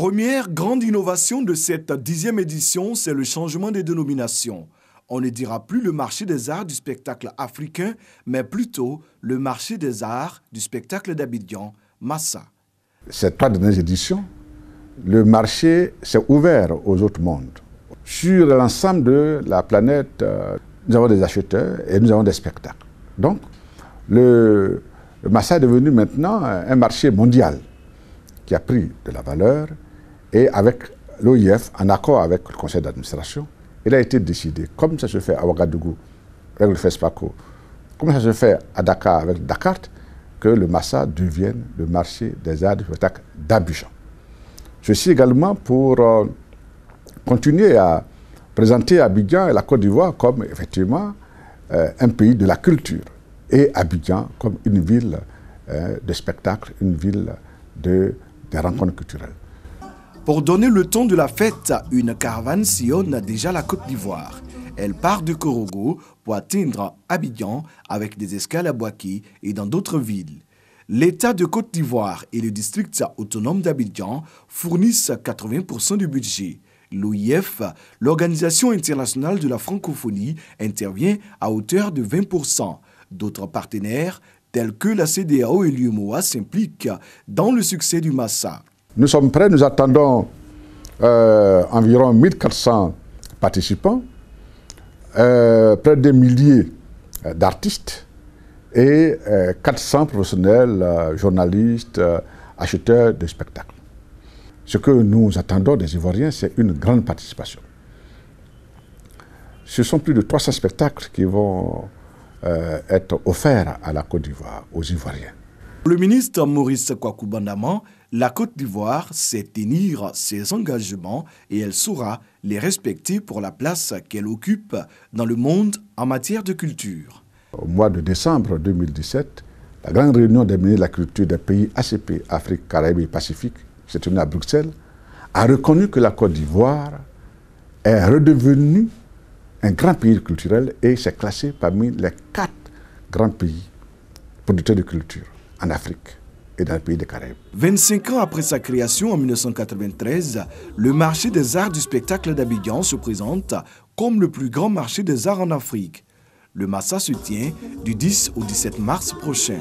Première grande innovation de cette 10e édition, c'est le changement des dénominations. On ne dira plus le marché des arts du spectacle africain, mais plutôt le marché des arts du spectacle d'Abidjan, Massa. Ces 3 dernières éditions, le marché s'est ouvert aux autres mondes. Sur l'ensemble de la planète, nous avons des acheteurs et nous avons des spectacles. Donc, le Massa est devenu maintenant un marché mondial qui a pris de la valeur, et avec l'OIF, en accord avec le conseil d'administration, il a été décidé, comme ça se fait à Ouagadougou avec le FESPACO, comme ça se fait à Dakar avec Dakar, que le Massa devienne le marché des arts du spectacle d'Abidjan. Ceci également pour continuer à présenter Abidjan et la Côte d'Ivoire comme effectivement un pays de la culture, et Abidjan comme une ville de spectacle, une ville des rencontres culturelles. Pour donner le ton de la fête, une caravane sillonne déjà la Côte d'Ivoire. Elle part de Korogo pour atteindre Abidjan avec des escales à Boaké et dans d'autres villes. L'État de Côte d'Ivoire et le district autonome d'Abidjan fournissent 80% du budget. L'OIF, l'Organisation internationale de la francophonie, intervient à hauteur de 20%. D'autres partenaires, tels que la CEDEAO et l'UEMOA, s'impliquent dans le succès du Massa. Nous sommes prêts, nous attendons environ 1400 participants, près de milliers d'artistes et 400 professionnels, journalistes, acheteurs de spectacles. Ce que nous attendons des Ivoiriens, c'est une grande participation. Ce sont plus de 300 spectacles qui vont être offerts à la Côte d'Ivoire, aux Ivoiriens. Le ministre Maurice Kwaku Bandaman, la Côte d'Ivoire sait tenir ses engagements et elle saura les respecter pour la place qu'elle occupe dans le monde en matière de culture. Au mois de décembre 2017, la grande réunion des ministres de la culture des pays ACP, Afrique, Caraïbes et Pacifique, qui s'est tenue à Bruxelles, a reconnu que la Côte d'Ivoire est redevenue un grand pays culturel et s'est classé parmi les 4 grands pays producteurs de culture en Afrique et dans les pays des Caraïbes. 25 ans après sa création en 1993, le marché des arts du spectacle d'Abidjan se présente comme le plus grand marché des arts en Afrique. Le Massa se tient du 10 au 17 mars prochain.